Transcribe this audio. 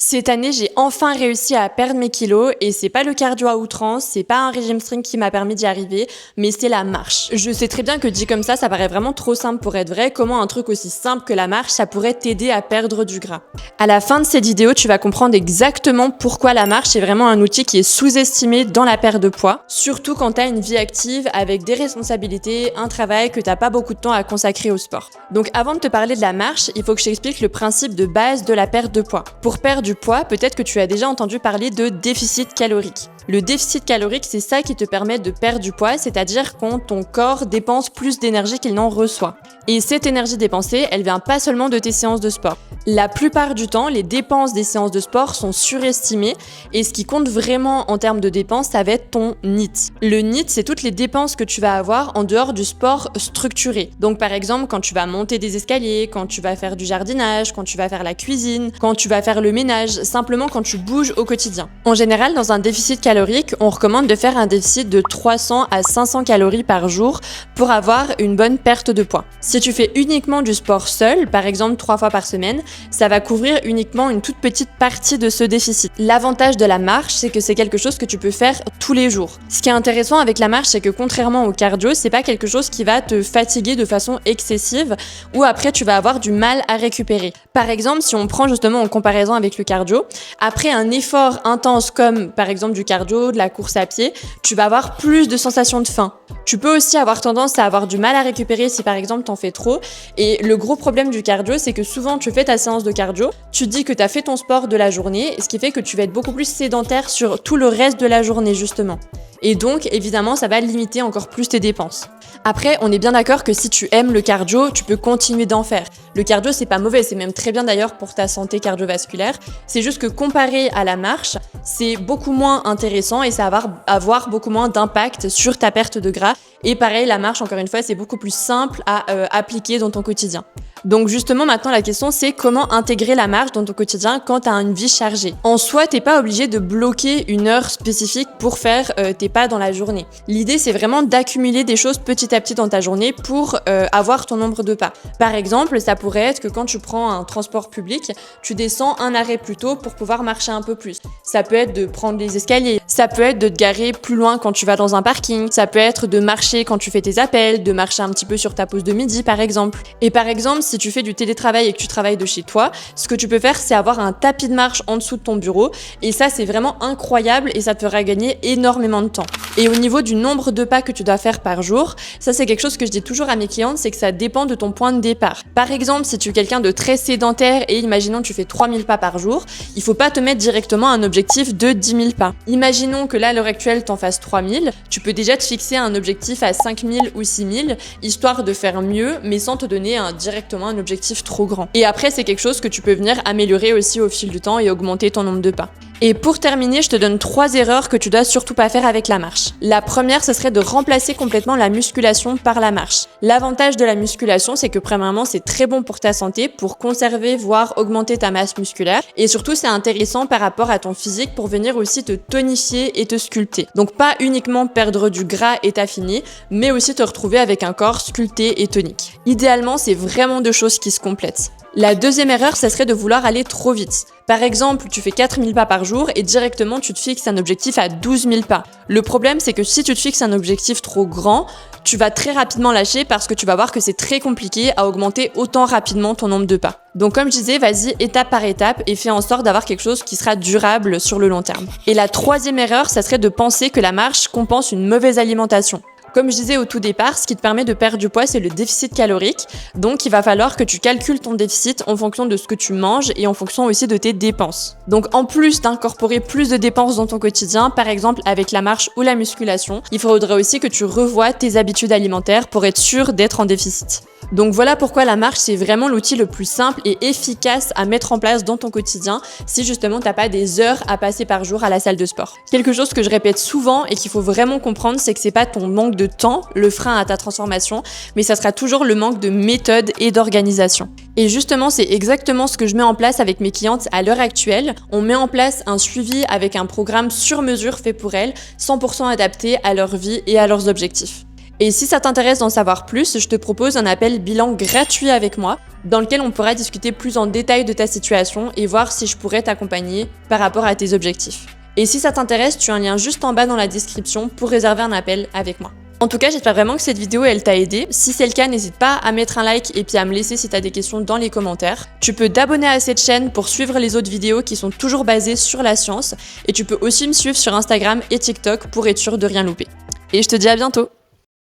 Cette année, j'ai enfin réussi à perdre mes kilos et c'est pas le cardio à outrance, c'est pas un régime strict qui m'a permis d'y arriver, mais c'est la marche. Je sais très bien que dit comme ça paraît vraiment trop simple pour être vrai. Comment un truc aussi simple que la marche, ça pourrait t'aider à perdre du gras? À la fin de cette vidéo, tu vas comprendre exactement pourquoi la marche est vraiment un outil qui est sous-estimé dans la perte de poids, surtout quand t'as une vie active avec des responsabilités, un travail, que t'as pas beaucoup de temps à consacrer au sport. Donc avant de te parler de la marche, il faut que je t'explique le principe de base de la perte de poids. Pour perdre du poids, peut-être que tu as déjà entendu parler de déficit calorique. Le déficit calorique, c'est ça qui te permet de perdre du poids, c'est-à-dire quand ton corps dépense plus d'énergie qu'il n'en reçoit. Et cette énergie dépensée, elle vient pas seulement de tes séances de sport. La plupart du temps, les dépenses des séances de sport sont surestimées et ce qui compte vraiment en termes de dépenses, ça va être ton NEAT. Le NEAT, c'est toutes les dépenses que tu vas avoir en dehors du sport structuré. Donc par exemple, quand tu vas monter des escaliers, quand tu vas faire du jardinage, quand tu vas faire la cuisine, quand tu vas faire le ménage, simplement quand tu bouges au quotidien. En général, dans un déficit calorique, on recommande de faire un déficit de 300 à 500 calories par jour pour avoir une bonne perte de poids. Si tu fais uniquement du sport seul, par exemple 3 fois par semaine, ça va couvrir uniquement une toute petite partie de ce déficit. L'avantage de la marche, c'est que c'est quelque chose que tu peux faire tous les jours. Ce qui est intéressant avec la marche, c'est que contrairement au cardio, c'est pas quelque chose qui va te fatiguer de façon excessive ou après tu vas avoir du mal à récupérer. Par exemple, si on prend justement en comparaison avec le cardio, après un effort intense comme par exemple du cardio, de la course à pied, tu vas avoir plus de sensations de faim. Tu peux aussi avoir tendance à avoir du mal à récupérer si par exemple t'en fais trop. Et le gros problème du cardio, c'est que souvent tu fais ta séance de cardio, tu te dis que tu as fait ton sport de la journée, ce qui fait que tu vas être beaucoup plus sédentaire sur tout le reste de la journée justement. Et donc, évidemment, ça va limiter encore plus tes dépenses. Après, on est bien d'accord que si tu aimes le cardio, tu peux continuer d'en faire. Le cardio, c'est pas mauvais, c'est même très bien d'ailleurs pour ta santé cardiovasculaire. C'est juste que comparé à la marche, c'est beaucoup moins intéressant et ça va avoir beaucoup moins d'impact sur ta perte de gras. Et pareil, la marche, encore une fois, c'est beaucoup plus simple à appliquer dans ton quotidien. Donc justement, maintenant, la question, c'est comment intégrer la marche dans ton quotidien quand tu as une vie chargée. En soi, t'es pas obligé de bloquer une heure spécifique pour faire tes pas dans la journée. L'idée, c'est vraiment d'accumuler des choses petit à petit dans ta journée pour avoir ton nombre de pas. Par exemple, ça pourrait être que quand tu prends un transport public, tu descends un arrêt plus tôt pour pouvoir marcher un peu plus. Ça peut être de prendre les escaliers, ça peut être de te garer plus loin quand tu vas dans un parking, ça peut être de marcher quand tu fais tes appels, de marcher un petit peu sur ta pause de midi par exemple. Et par exemple, si tu fais du télétravail et que tu travailles de chez toi, ce que tu peux faire, c'est avoir un tapis de marche en dessous de ton bureau. Et ça, c'est vraiment incroyable et ça te fera gagner énormément de temps. Et au niveau du nombre de pas que tu dois faire par jour, ça c'est quelque chose que je dis toujours à mes clientes, c'est que ça dépend de ton point de départ. Par exemple, si tu es quelqu'un de très sédentaire et imaginons que tu fais 3000 pas par jour, il faut pas te mettre directement un objectif de 10 000 pas. Imaginons que là, à l'heure actuelle, t'en fasses 3000, tu peux déjà te fixer un objectif à 5000 ou 6000, histoire de faire mieux, mais sans te donner directement un objectif trop grand. Et après, c'est quelque chose que tu peux venir améliorer aussi au fil du temps et augmenter ton nombre de pas. Et pour terminer, je te donne 3 erreurs que tu dois surtout pas faire avec la marche. La première, ce serait de remplacer complètement la musculation par la marche. L'avantage de la musculation, c'est que premièrement, c'est très bon pour ta santé, pour conserver, voire augmenter ta masse musculaire. Et surtout, c'est intéressant par rapport à ton physique pour venir aussi te tonifier et te sculpter. Donc pas uniquement perdre du gras et t'affiner, mais aussi te retrouver avec un corps sculpté et tonique. Idéalement, c'est vraiment 2 choses qui se complètent. La deuxième erreur, ça serait de vouloir aller trop vite. Par exemple, tu fais 4000 pas par jour et directement tu te fixes un objectif à 12 000 pas. Le problème, c'est que si tu te fixes un objectif trop grand, tu vas très rapidement lâcher parce que tu vas voir que c'est très compliqué à augmenter autant rapidement ton nombre de pas. Donc comme je disais, vas-y étape par étape et fais en sorte d'avoir quelque chose qui sera durable sur le long terme. Et la troisième erreur, ça serait de penser que la marche compense une mauvaise alimentation. Comme je disais au tout départ, ce qui te permet de perdre du poids, c'est le déficit calorique. Donc, il va falloir que tu calcules ton déficit en fonction de ce que tu manges et en fonction aussi de tes dépenses. Donc, en plus d'incorporer plus de dépenses dans ton quotidien, par exemple avec la marche ou la musculation, il faudrait aussi que tu revoies tes habitudes alimentaires pour être sûr d'être en déficit. Donc voilà pourquoi la marche, c'est vraiment l'outil le plus simple et efficace à mettre en place dans ton quotidien si justement t'as pas des heures à passer par jour à la salle de sport. Quelque chose que je répète souvent et qu'il faut vraiment comprendre, c'est que c'est pas ton manque de temps le frein à ta transformation, mais ça sera toujours le manque de méthode et d'organisation. Et justement, c'est exactement ce que je mets en place avec mes clientes à l'heure actuelle. On met en place un suivi avec un programme sur mesure fait pour elles, 100% adapté à leur vie et à leurs objectifs. Et si ça t'intéresse d'en savoir plus, je te propose un appel bilan gratuit avec moi, dans lequel on pourra discuter plus en détail de ta situation et voir si je pourrais t'accompagner par rapport à tes objectifs. Et si ça t'intéresse, tu as un lien juste en bas dans la description pour réserver un appel avec moi. En tout cas, j'espère vraiment que cette vidéo, elle t'a aidé. Si c'est le cas, n'hésite pas à mettre un like et puis à me laisser si t'as des questions dans les commentaires. Tu peux t'abonner à cette chaîne pour suivre les autres vidéos qui sont toujours basées sur la science. Et tu peux aussi me suivre sur Instagram et TikTok pour être sûr de rien louper. Et je te dis à bientôt!